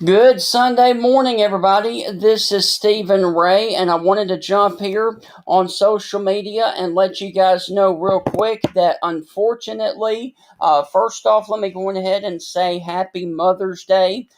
Good Sunday morning, everybody. This is Stephen Ray, and I wanted to jump here on social media and let you guys know real quick that unfortunately, first off, let me go ahead and say Happy Mother's Day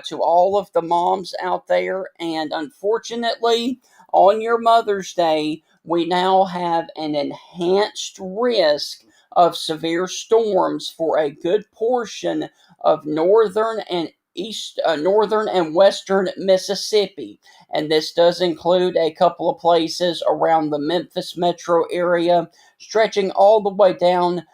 to all of the moms out there. And unfortunately, on your Mother's Day, we now have an enhanced risk of severe storms for a good portion of northern and western Mississippi, and this does include a couple of places around the Memphis metro area, stretching all the way down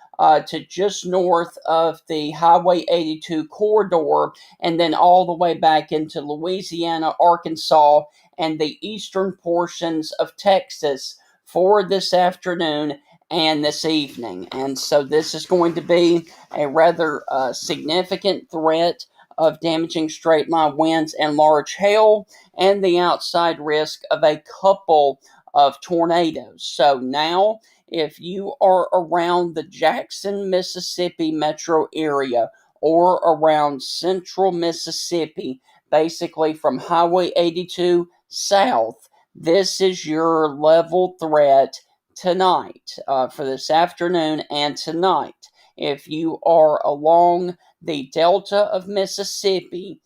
to just north of the Highway 82 corridor, and then all the way back into Louisiana, Arkansas, and the eastern portions of Texas for this afternoon and this evening. And so this is going to be a rather significant threat of damaging straight line winds and large hail, and the outside risk of a couple of tornadoes. So now, if you are around the Jackson, Mississippi metro area or around central Mississippi, basically from Highway 82 south, this is your level threat tonight, for this afternoon and tonight. If you are along the delta of Mississippi,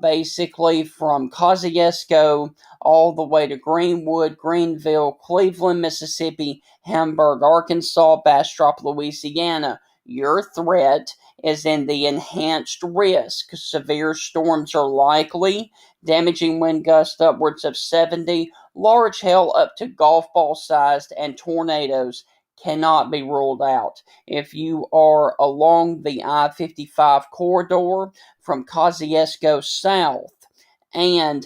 basically from Kosciuszko all the way to Greenwood, Greenville, Cleveland, Mississippi, Hamburg, Arkansas, Bastrop, Louisiana. Your threat is in the enhanced risk. Severe storms are likely, damaging wind gusts upwards of 70, large hail up to golf ball sized, and tornadoes cannot be ruled out. If you are along the I 55 corridor from Kosciuszko south, and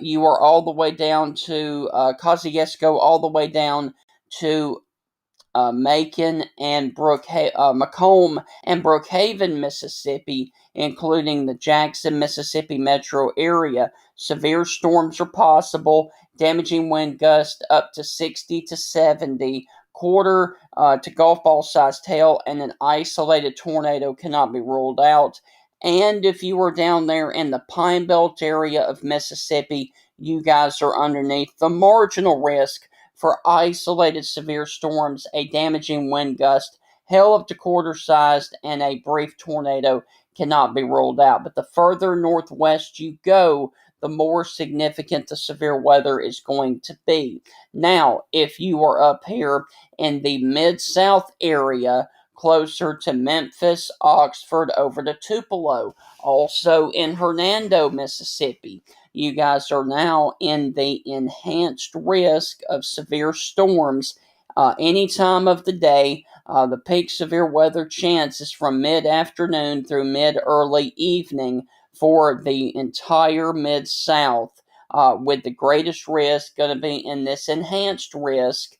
you are all the way down to Kosciuszko, all the way down to Macon and Macomb and Brookhaven, Mississippi, including the Jackson, Mississippi metro area. Severe storms are possible, damaging wind gusts up to 60 to 70, quarter to golf ball sized hail, and an isolated tornado cannot be ruled out. And if you are down there in the Pine Belt area of Mississippi, you guys are underneath the marginal risk for isolated severe storms, a damaging wind gust, hail up to quarter sized, and a brief tornado cannot be ruled out. But the further northwest you go, the more significant the severe weather is going to be. Now, if you are up here in the mid south area, closer to Memphis, Oxford, over to Tupelo, also in Hernando, Mississippi, you guys are now in the enhanced risk of severe storms any time of the day. The peak severe weather chance is from mid afternoon through mid early evening for the entire mid south, with the greatest risk going to be in this enhanced risk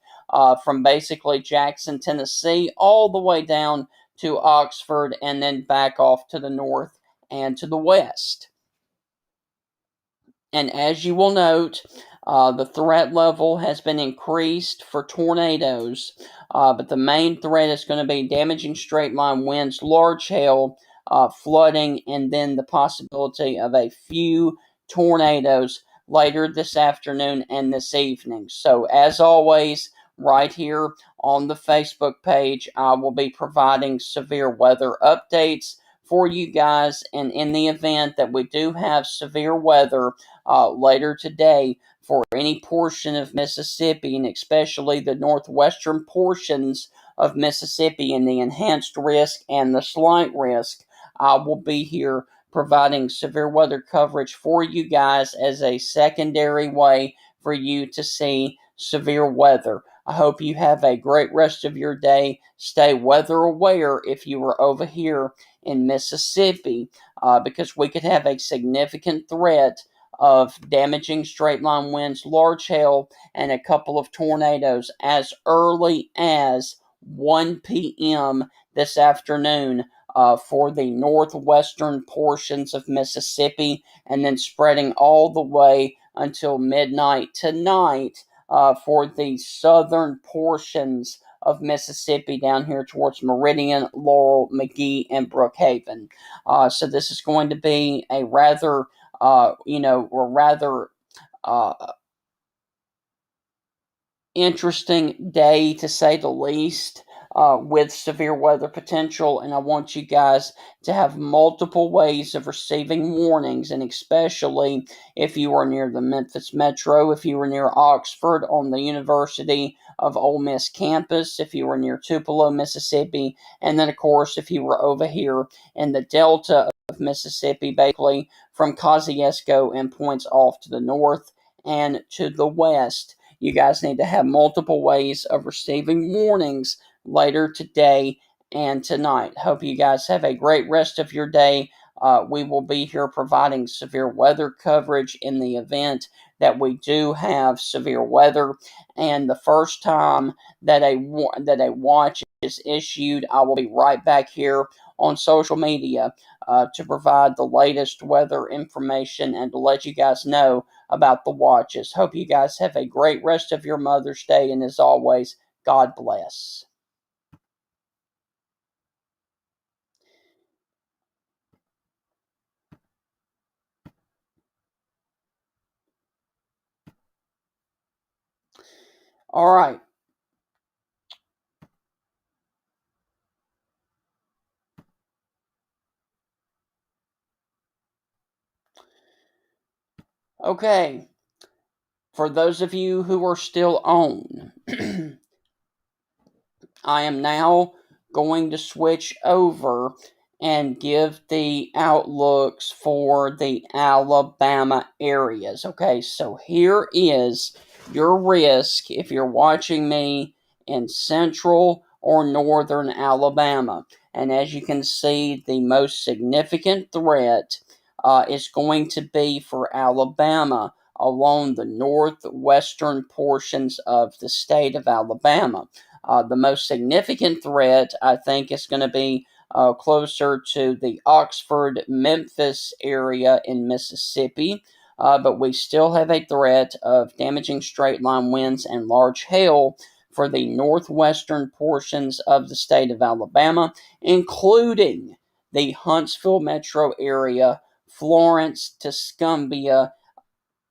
from basically Jackson, Tennessee, all the way down to Oxford, and then back off to the north and to the west. And as you will note, the threat level has been increased for tornadoes, but the main threat is going to be damaging straight line winds, large hail, flooding, and then the possibility of a few tornadoes later this afternoon and this evening. So, as always, right here on the Facebook page, I will be providing severe weather updates for you guys. And in the event that we do have severe weather, later today for any portion of Mississippi, and especially the northwestern portions of Mississippi in the enhanced risk and the slight risk. I will be here providing severe weather coverage for you guys as a secondary way for you to see severe weather. I hope you have a great rest of your day. Stay weather aware if you are over here in Mississippi, because we could have a significant threat of damaging straight line winds, large hail, and a couple of tornadoes as early as 1 p.m. this afternoon for the northwestern portions of Mississippi, and then spreading all the way until midnight tonight for the southern portions of Mississippi down here towards Meridian, Laurel, McGee, and Brookhaven. So this is going to be a rather, or rather uh, interesting day to say the least, with severe weather potential. And I want you guys to have multiple ways of receiving warnings, and especially if you are near the Memphis Metro, if you are near Oxford on the University of Ole Miss campus, if you were near Tupelo, Mississippi, and then, of course, if you were over here in the Delta of Mississippi, basically from Kosciuszko and points off to the north and to the west. You guys need to have multiple ways of receiving warnings later today and tonight. Hope you guys have a great rest of your day. We will be here providing severe weather coverage in the event that we do have severe weather. And the first time that a watch is issued, I will be right back here on social media to provide the latest weather information and to let you guys know about the watches. Hope you guys have a great rest of your Mother's Day, and as always, God bless. All right. Okay. For those of you who are still on, I am now going to switch over and give the outlooks for the Alabama areas. Okay, so here is your risk if you're watching me in central or northern Alabama. And as you can see, the most significant threat is going to be for Alabama along the northwestern portions of the state of Alabama. The most significant threat, I think, is going to be closer to the Oxford, Memphis area in Mississippi. But we still have a threat of damaging straight line winds and large hail for the northwestern portions of the state of Alabama, including the Huntsville metro area, Florence, Tuscumbia,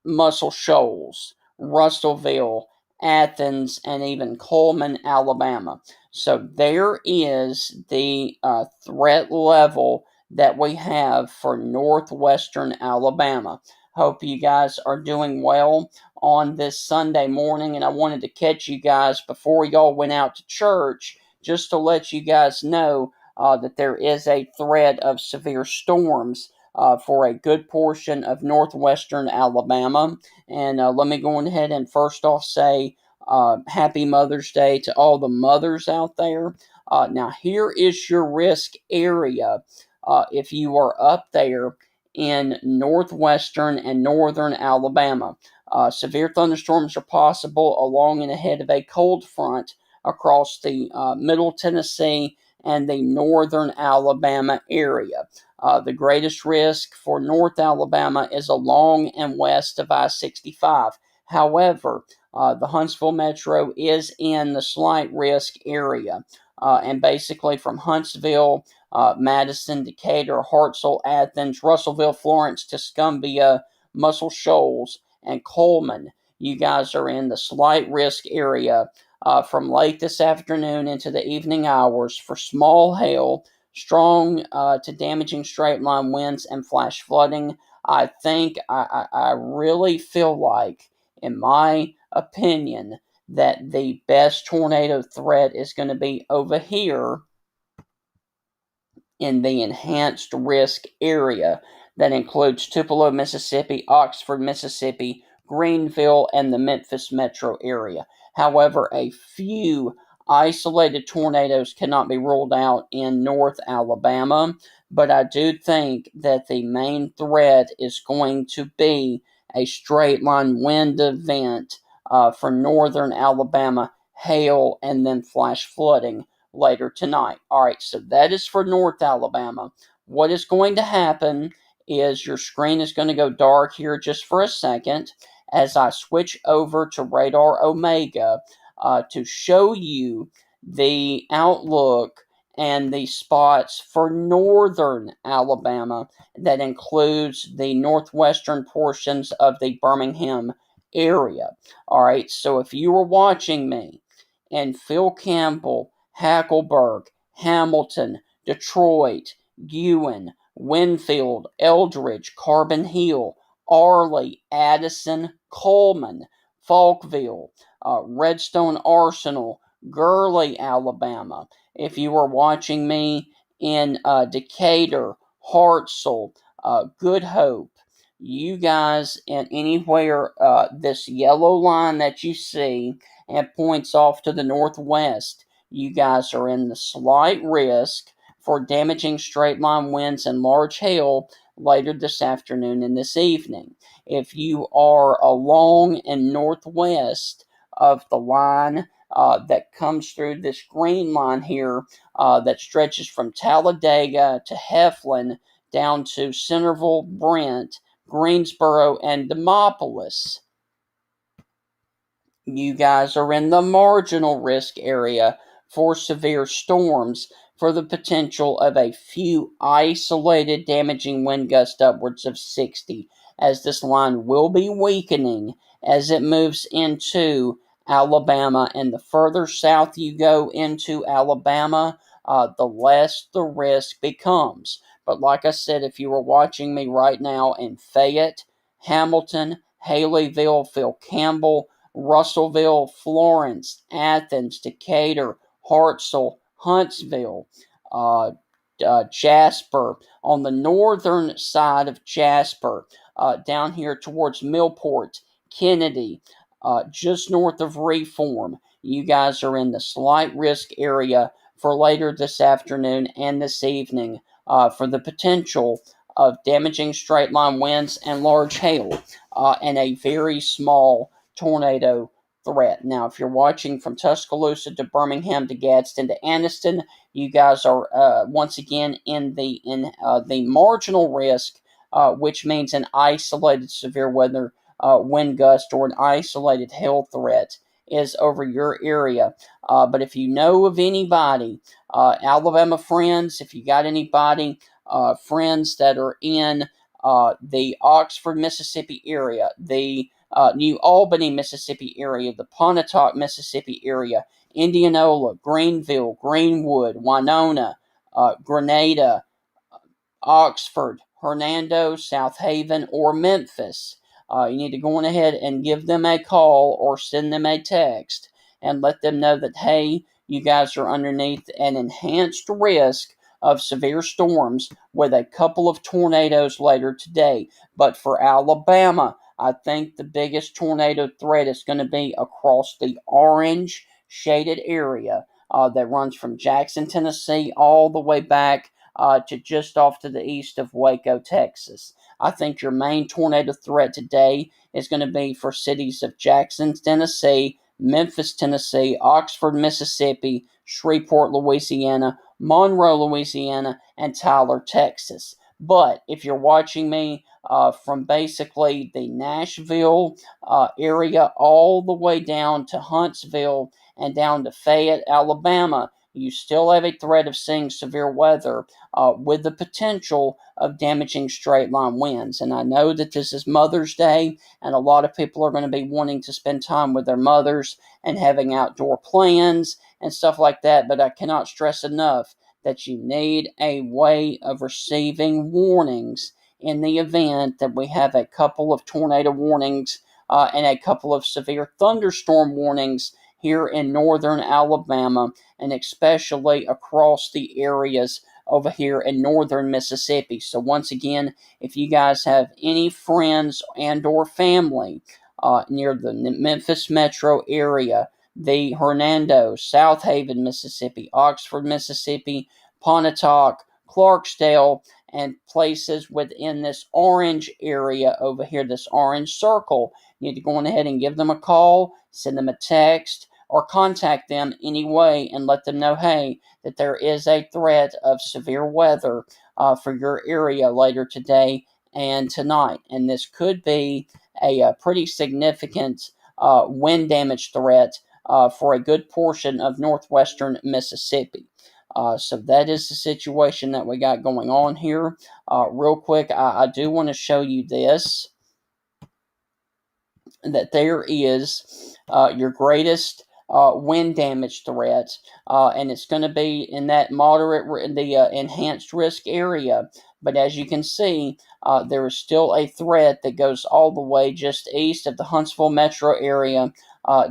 Muscle Shoals, Russellville, Athens, and even Coleman, Alabama. So there is the threat level that we have for northwestern Alabama. Hope you guys are doing well on this Sunday morning, and I wanted to catch you guys before y'all went out to church just to let you guys know that there is a threat of severe storms for a good portion of northwestern Alabama. And let me go ahead and first off say Happy Mother's Day to all the mothers out there. Now, here is your risk area if you are up there in northwestern and northern Alabama. Severe thunderstorms are possible along and ahead of a cold front across the middle Tennessee and the northern Alabama area. The greatest risk for North Alabama is along and west of I 65. However, the Huntsville Metro is in the slight risk area. And basically from Huntsville, Madison, Decatur, Hartselle, Athens, Russellville, Florence, Tuscumbia, Muscle Shoals, and Coleman, you guys are in the slight risk area from late this afternoon into the evening hours for small hail, strong to damaging straight line winds, and flash flooding. I really feel like, in my opinion, that the best tornado threat is going to be over here in the enhanced risk area that includes Tupelo, Mississippi, Oxford, Mississippi, Greenville, and the Memphis metro area. However, a few isolated tornadoes cannot be ruled out in North Alabama, but I do think that the main threat is going to be a straight line wind event for northern Alabama, hail, and then flash flooding later tonight. All right, so that is for North Alabama. What is going to happen is your screen is going to go dark here just for a second as I switch over to Radar Omega to show you the outlook and the spots for northern Alabama that includes the northwestern portions of the Birmingham area. All right, so if you were watching me in Phil Campbell, Hackleburg, Hamilton, Detroit, Ewan, Winfield, Eldridge, Carbon Hill, Arley, Addison, Coleman, Falkville, Redstone Arsenal, Gurley, Alabama. If you were watching me in Decatur, Hartselle, Good Hope, you guys, and anywhere this yellow line that you see and points off to the northwest, you guys are in the slight risk for damaging straight line winds and large hail later this afternoon and this evening. If you are along and northwest of the line that comes through this green line here that stretches from Talladega to Heflin down to Centerville, Brent, Greensboro, and Demopolis, you guys are in the marginal risk area for severe storms for the potential of a few isolated damaging wind gusts upwards of 60, as this line will be weakening as it moves into Alabama. And the further south you go into Alabama, the less the risk becomes. But like I said, if you were watching me right now in Fayette, Hamilton, Haleyville, Phil Campbell, Russellville, Florence, Athens, Decatur, Hartselle, Huntsville, uh, Jasper, on the northern side of Jasper, down here towards Millport, Kennedy, just north of Reform. You guys are in the slight risk area for later this afternoon and this evening for the potential of damaging straight line winds and large hail and a very small tornado threat. Now, if you're watching from Tuscaloosa to Birmingham to Gadsden to Anniston, you guys are once again in the marginal risk, which means an isolated severe weather wind gust or an isolated hail threat is over your area. But if you know of anybody, Alabama friends, if you got anybody, friends that are in the Oxford, Mississippi area, the New Albany, Mississippi area, the Pontotoc, Mississippi area, Indianola, Greenville, Greenwood, Winona, Grenada, Oxford, Hernando, South Haven, or Memphis. You need to go on ahead and give them a call or send them a text and let them know that, hey, you guys are underneath an enhanced risk of severe storms with a couple of tornadoes later today. But for Alabama, I think the biggest tornado threat is going to be across the orange shaded area that runs from Jackson, Tennessee, all the way back to just off to the east of Waco, Texas. I think your main tornado threat today is going to be for cities of Jackson, Tennessee, Memphis, Tennessee, Oxford, Mississippi, Shreveport, Louisiana, Monroe, Louisiana, and Tyler, Texas. But if you're watching me from basically the Nashville area all the way down to Huntsville and down to Fayette, Alabama, you still have a threat of seeing severe weather with the potential of damaging straight line winds. And I know that this is Mother's Day, and a lot of people are going to be wanting to spend time with their mothers and having outdoor plans and stuff like that. But I cannot stress enough that you need a way of receiving warnings in the event that we have a couple of tornado warnings and a couple of severe thunderstorm warnings here in northern Alabama, and especially across the areas over here in northern Mississippi. So once again, if you guys have any friends and or family near the Memphis metro area, the Hernando, South Haven, Mississippi, Oxford, Mississippi, Pontotoc, Clarksdale, and places within this orange area over here, this orange circle, you need to go on ahead and give them a call, send them a text, or contact them anyway and let them know, hey, that there is a threat of severe weather for your area later today and tonight. And this could be a pretty significant wind damage threat for a good portion of northwestern Mississippi. So that is the situation that we got going on here. Real quick, I do want to show you this, that there is your greatest wind damage threat, and it's going to be in that moderate, the enhanced risk area. But as you can see, there is still a threat that goes all the way just east of the Huntsville metro area,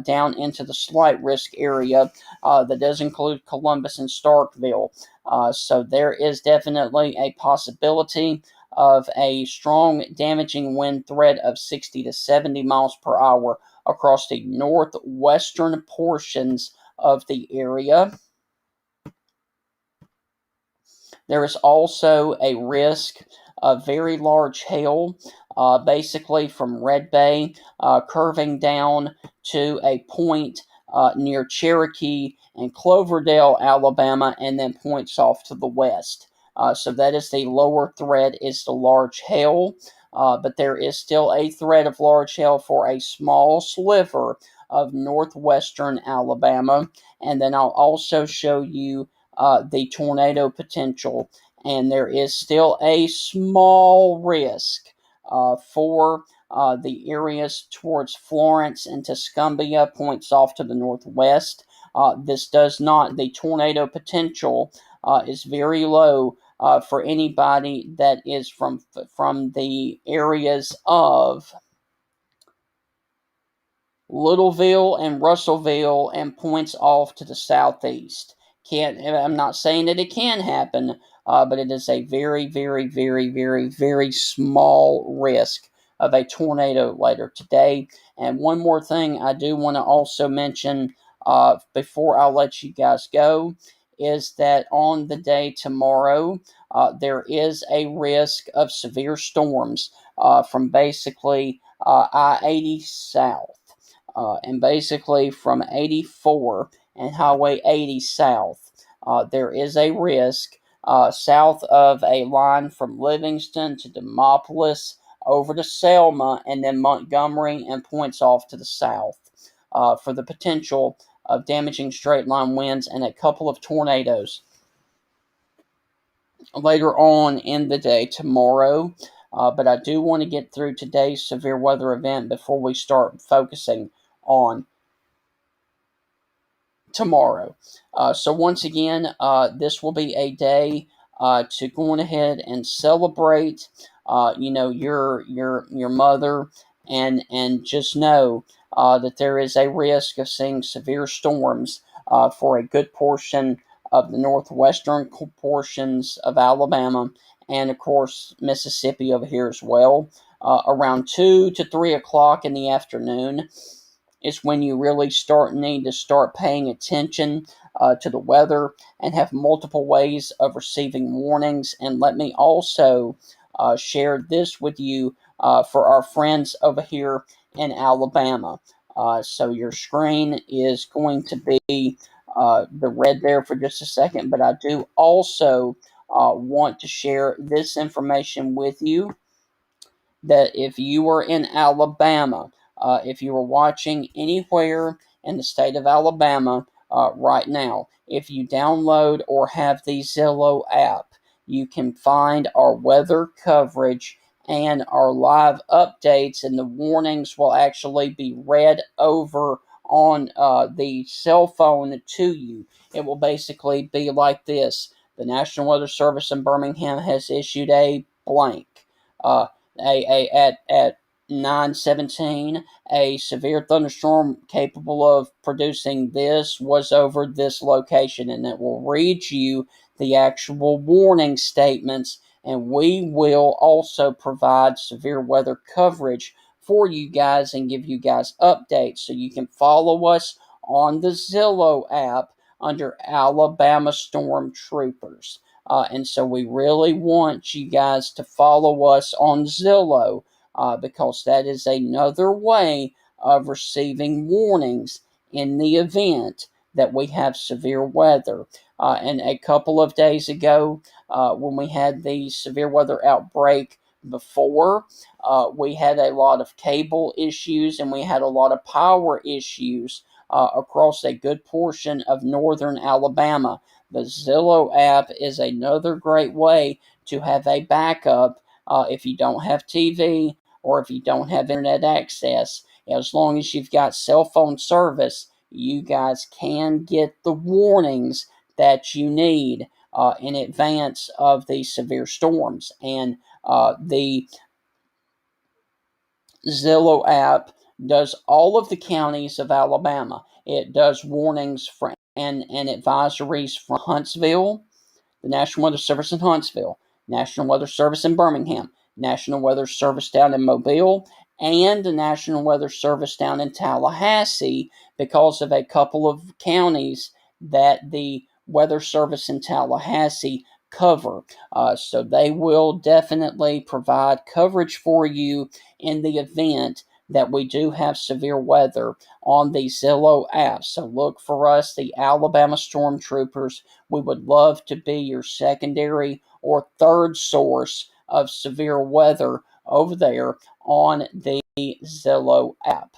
down into the slight risk area that does include Columbus and Starkville. So there is definitely a possibility of a strong damaging wind threat of 60 to 70 miles per hour across the northwestern portions of the area. There is also a risk of very large hail, basically from Red Bay, curving down to a point near Cherokee and Cloverdale, Alabama, and then points off to the west. So that is the lower threat, is the large hail. But there is still a threat of large hail for a small sliver of northwestern Alabama. And then I'll also show you the tornado potential. And there is still a small risk for the areas towards Florence and Tuscumbia, points off to the northwest. This does not, the tornado potential is very low for anybody that is from the areas of Littleville and Russellville and points off to the southeast. I'm not saying that it can happen, but it is a very, very, very, very, very small risk of a tornado later today. And one more thing I do want to also mention before I let you guys go is that on the day tomorrow, there is a risk of severe storms from basically I 80 south. And basically from 84 and Highway 80 south, there is a risk south of a line from Livingston to Demopolis over to Selma and then Montgomery and points off to the south for the potential of damaging straight line winds and a couple of tornadoes later on in the day tomorrow. But I do want to get through today's severe weather event before we start focusing on tomorrow. So once again, this will be a day to go on ahead and celebrate. Your mother, and just know that there is a risk of seeing severe storms for a good portion of the northwestern portions of Alabama, and of course Mississippi over here as well. Around 2 to 3 o'clock in the afternoon is when you really need to start paying attention to the weather and have multiple ways of receiving warnings. And let me also share this with you for our friends over here in Alabama. So your screen is going to be the red there for just a second, but I do also want to share this information with you, that if you are in Alabama, if you are watching anywhere in the state of Alabama right now, if you download or have the Zillow app, you can find our weather coverage and our live updates, and the warnings will actually be read over on the cell phone to you. It will basically be like this: the National Weather Service in Birmingham has issued a blank. Uh, at 9:17, a severe thunderstorm capable of producing this was over this location, and it will read you the actual warning statements. And we will also provide severe weather coverage for you guys and give you guys updates, so you can follow us on the Zillow app under Alabama Storm Troopers. And so we really want you guys to follow us on Zillow, because that is another way of receiving warnings in the event that we have severe weather. And a couple of days ago, when we had the severe weather outbreak before, we had a lot of cable issues and we had a lot of power issues across a good portion of northern Alabama. The Zillow app is another great way to have a backup if you don't have TV or if you don't have internet access. As long as you've got cell phone service, you guys can get the warnings that you need in advance of these severe storms. And the Zillow app does all of the counties of Alabama. It does warnings and advisories from Huntsville, the National Weather Service in Huntsville, National Weather Service in Birmingham, National Weather Service down in Mobile, and the National Weather Service down in Tallahassee because of a couple of counties that the Weather Service in Tallahassee cover. So they will definitely provide coverage for you in the event that we do have severe weather on the Zillow app. So look for us, the Alabama Stormtroopers. We would love to be your secondary or third source of severe weather over there on the Zillow app.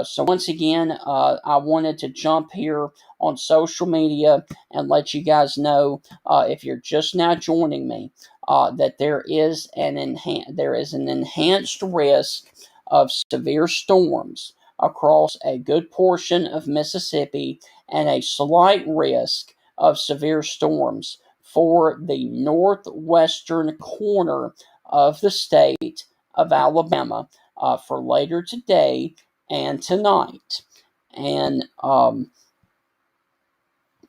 So once again, I wanted to jump here on social media and let you guys know, if you're just now joining me, that there is an enhanced risk of severe storms across a good portion of Mississippi and a slight risk of severe storms for the northwestern corner of the state of Alabama for later today and tonight. And I'm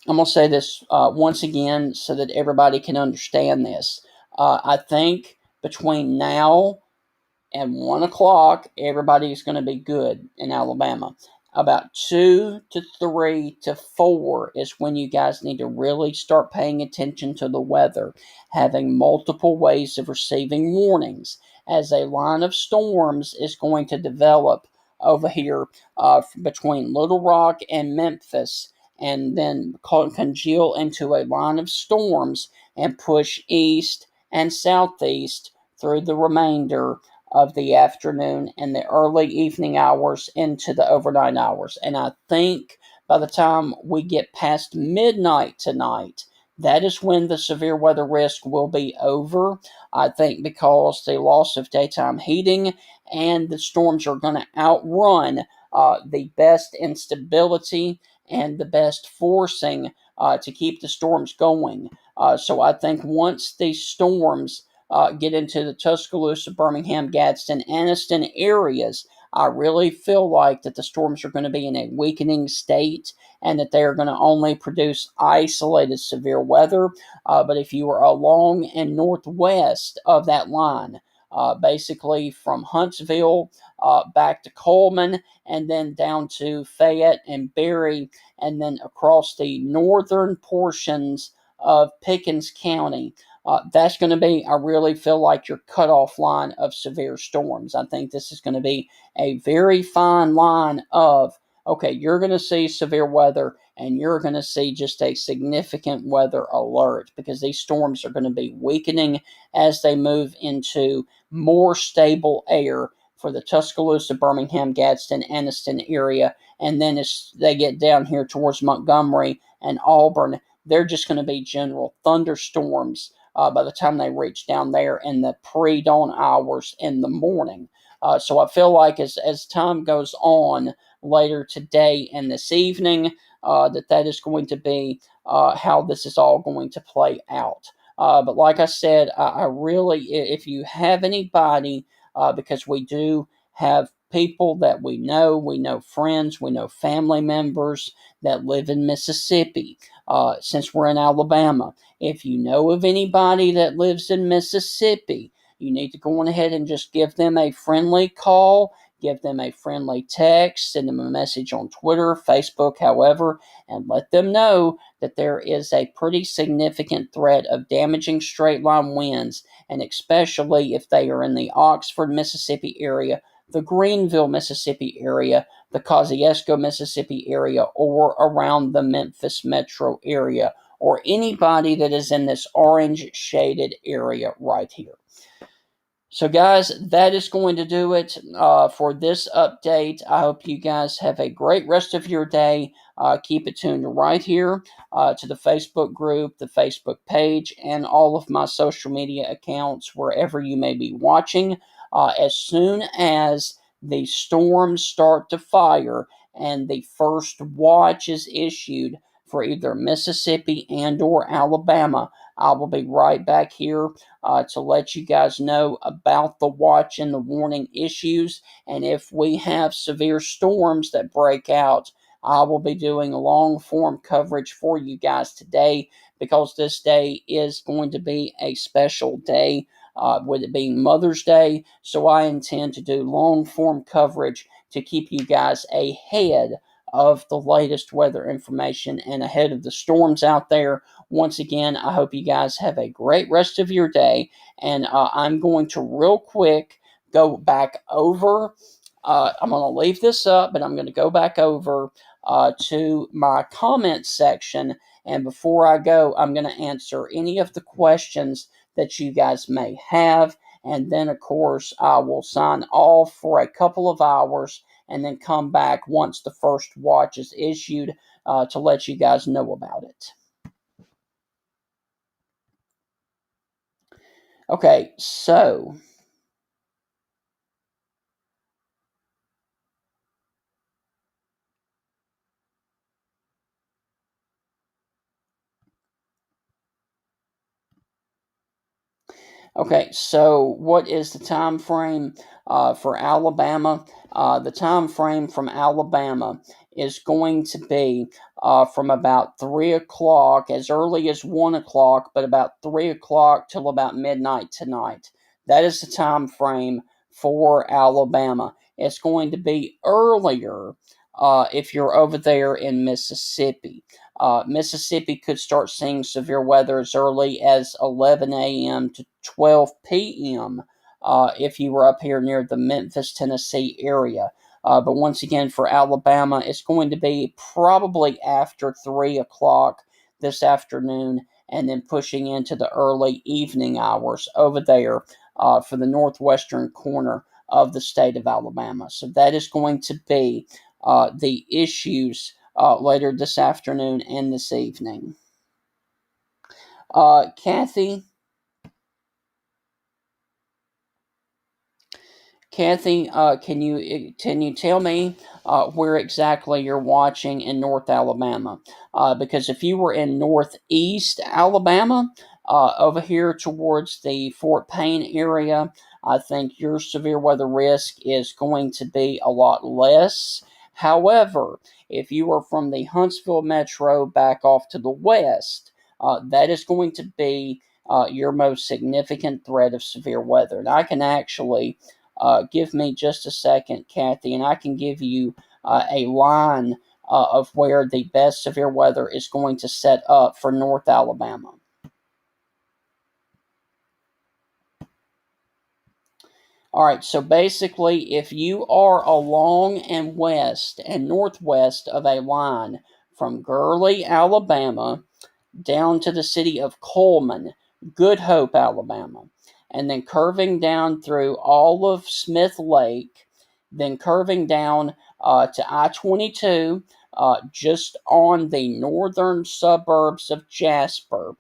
going to say this once again so that everybody can understand this. I think between now and 1 o'clock, everybody's going to be good in Alabama. About 2 to 3 to 4 is when you guys need to really start paying attention to the weather, having multiple ways of receiving warnings, as a line of storms is going to develop over here between Little Rock and Memphis, and then congeal into a line of storms and push east and southeast through the remainder of the afternoon and the early evening hours into the overnight hours. And I think by the time we get past midnight tonight, that is when the severe weather risk will be over. I think because the loss of daytime heating and the storms are going to outrun the best instability and the best forcing to keep the storms going. So I think once these storms get into the Tuscaloosa, Birmingham, Gadsden, Anniston areas, I really feel like that the storms are going to be in a weakening state and that they are going to only produce isolated severe weather. But if you are along and northwest of that line, basically from Huntsville back to Coleman and then down to Fayette and Berry and then across the northern portions of Pickens County, that's going to be, I really feel like, your cutoff line of severe storms. I think this is going to be a very fine line of, okay, you're going to see severe weather and you're going to see just a significant weather alert because these storms are going to be weakening as they move into more stable air for the Tuscaloosa, Birmingham, Gadsden, Anniston area. And then as they get down here towards Montgomery and Auburn, they're just going to be general thunderstorms by the time they reach down there in the pre-dawn hours in the morning. So I feel like as time goes on later today and this evening, that is going to be how this is all going to play out. But like I said, I really, if you have anybody, because we do have people that we know friends, we know family members that live in Mississippi, since we're in Alabama. If you know of anybody that lives in Mississippi, you need to go on ahead and just give them a friendly call, give them a friendly text, send them a message on Twitter, Facebook, however, and let them know that there is a pretty significant threat of damaging straight line winds, and especially if they are in the Oxford, Mississippi area, the Greenville, Mississippi area, the Kosciuszko, Mississippi area, or around the Memphis metro area, or anybody that is in this orange shaded area right here. So, guys, that is going to do it for this update. I hope you guys have a great rest of your day. Keep it tuned right here to the Facebook group, the Facebook page, and all of my social media accounts wherever you may be watching. As soon as the storms start to fire and the first watch is issued for either Mississippi and or Alabama, I will be right back here to let you guys know about the watch and the warning issues. And if we have severe storms that break out, I will be doing long form coverage for you guys today because this day is going to be a special day. With it being Mother's Day, so I intend to do long form coverage to keep you guys ahead of the latest weather information and ahead of the storms out there. Once again, I hope you guys have a great rest of your day. And I'm going to real quick go back over. I'm going to leave this up, but I'm going to go back over to my comments section. And before I go, I'm going to answer any of the questions that you guys may have. And then, of course, I will sign off for a couple of hours and then come back once the first watch is issued to let you guys know about it. Okay, so what is the time frame for Alabama? The time frame from Alabama is going to be from about 3 o'clock, as early as 1 o'clock, but about 3 o'clock till about midnight tonight. That is the time frame for Alabama. It's going to be earlier if you're over there in Mississippi. Mississippi could start seeing severe weather as early as 11 a.m. to 12 p.m. If you were up here near the Memphis, Tennessee area. But once again, for Alabama, it's going to be probably after 3 o'clock this afternoon and then pushing into the early evening hours over there for the northwestern corner of the state of Alabama. So that is going to be the issues later this afternoon and this evening. Kathy, can you tell me where exactly you're watching in North Alabama? Because if you were in Northeast Alabama, over here towards the Fort Payne area, I think your severe weather risk is going to be a lot less. However, if you are from the Huntsville metro back off to the west, that is going to be your most significant threat of severe weather. And I can actually give me just a second, Kathy, and I can give you a line of where the best severe weather is going to set up for North Alabama. All right, so basically, if you are along and west and northwest of a line from Gurley, Alabama, down to the city of Coleman, Good Hope, Alabama, and then curving down through all of Smith Lake, then curving down to I 22, just on the northern suburbs of Jasper,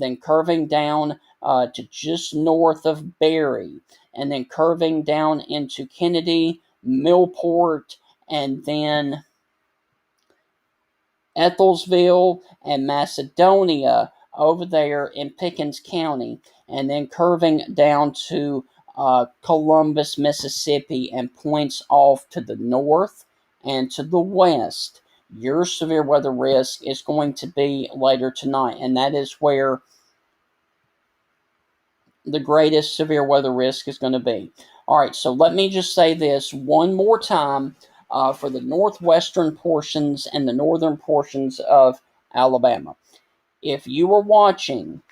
then curving down to just north of Berry, and then curving down into Kennedy, Millport, and then Ethelsville and Macedonia over there in Pickens County, and then curving down to Columbus, Mississippi, and points off to the north and to the west. Your severe weather risk is going to be later tonight, and that is where the greatest severe weather risk is going to be. All right, so let me just say this one more time for the northwestern portions and the northern portions of Alabama. If you are watching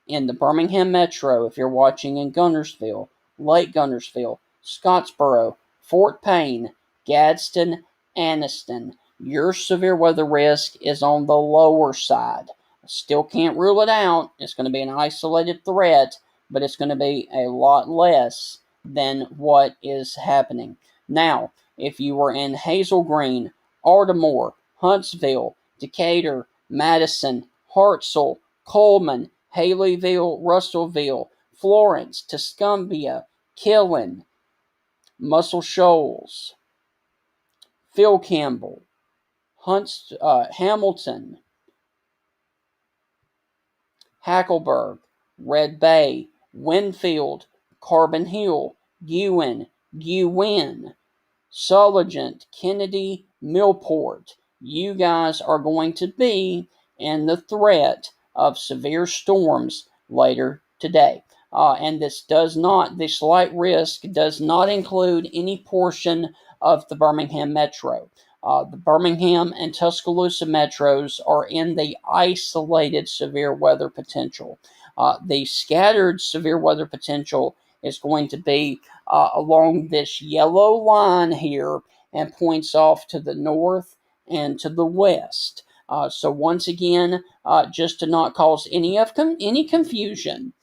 in the Birmingham Metro, if you're watching in Guntersville, Lake Guntersville, Scottsboro, Fort Payne, Gadsden, Anniston, your severe weather risk is on the lower side. Still can't rule it out. It's going to be an isolated threat, but it's going to be a lot less than what is happening. Now, if you were in Hazel Green, Ardmore, Huntsville, Decatur, Madison, Hartselle, Coleman, Haleyville, Russellville, Florence, Tuscumbia, Killen, Muscle Shoals, Phil Campbell, Hamilton, Hackleburg, Red Bay, Winfield, Carbon Hill, Ewen, Sulligent, Kennedy, Millport, you guys are going to be in the threat of severe storms later today. And this slight risk does not include any portion of the Birmingham Metro. The Birmingham and Tuscaloosa metros are in the isolated severe weather potential. The scattered severe weather potential is going to be along this yellow line here and points off to the north and to the west. So once again, just to not cause any confusion,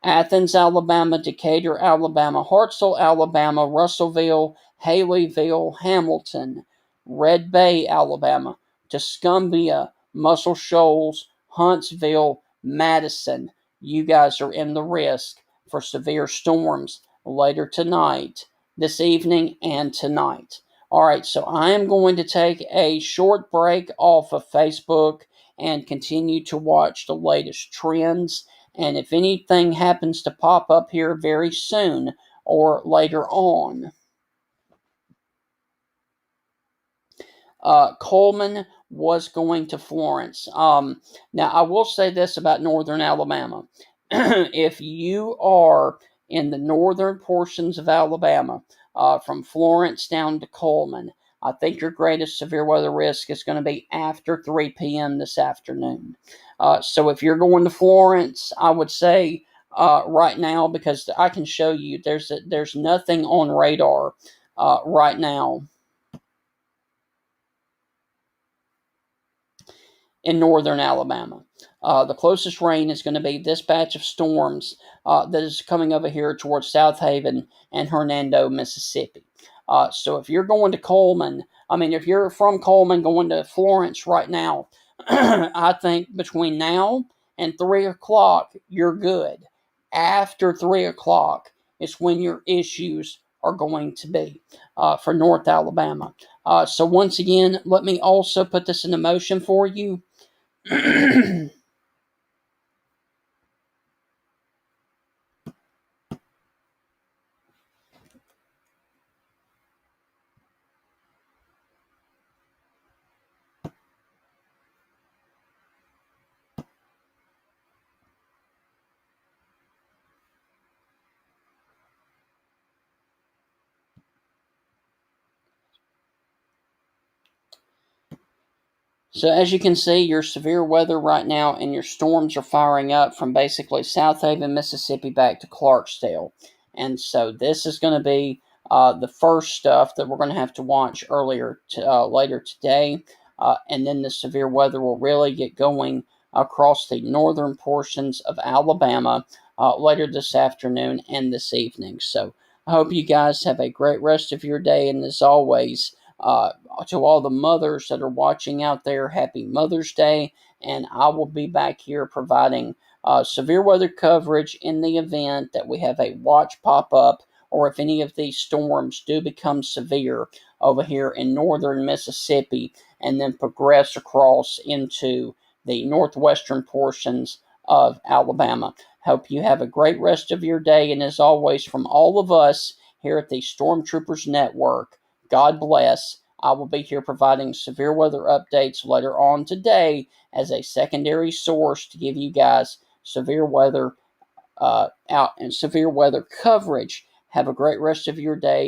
Athens, Alabama, Decatur, Alabama, Hartselle, Alabama, Russellville, Haleyville, Hamilton, Red Bay, Alabama, Tuscumbia, Muscle Shoals, Huntsville, Madison. You guys are in the risk for severe storms later tonight, this evening, and tonight. All right, so I am going to take a short break off of Facebook and continue to watch the latest trends. And if anything happens to pop up here very soon or later on, Coleman was going to Florence. Now, I will say this about northern Alabama. If you are in the northern portions of Alabama, from Florence down to Coleman, I think your greatest severe weather risk is going to be after 3 p.m. this afternoon. So if you're going to Florence, I would say right now, because I can show you there's nothing on radar right now in northern Alabama. The closest rain is going to be this batch of storms that is coming over here towards South Haven and Hernando, Mississippi. So if you're going to Coleman, if you're from Coleman going to Florence right now, I think between now and 3 o'clock, you're good. After 3 o'clock is when your issues are going to be for North Alabama. So once again, let me also put this into motion for you. So as you can see, your severe weather right now and your storms are firing up from basically South Haven, Mississippi back to Clarksdale. And so this is going to be the first stuff that we're going to have to watch later today. And then the severe weather will really get going across the northern portions of Alabama later this afternoon and this evening. So I hope you guys have a great rest of your day. And as always, to all the mothers that are watching out there, happy Mother's Day. And I will be back here providing severe weather coverage in the event that we have a watch pop up, or if any of these storms do become severe over here in northern Mississippi and then progress across into the northwestern portions of Alabama. Hope you have a great rest of your day. And as always, from all of us here at the Stormtroopers Network, God bless. I will be here providing severe weather updates later on today as a secondary source to give you guys severe weather out and severe weather coverage. Have a great rest of your day.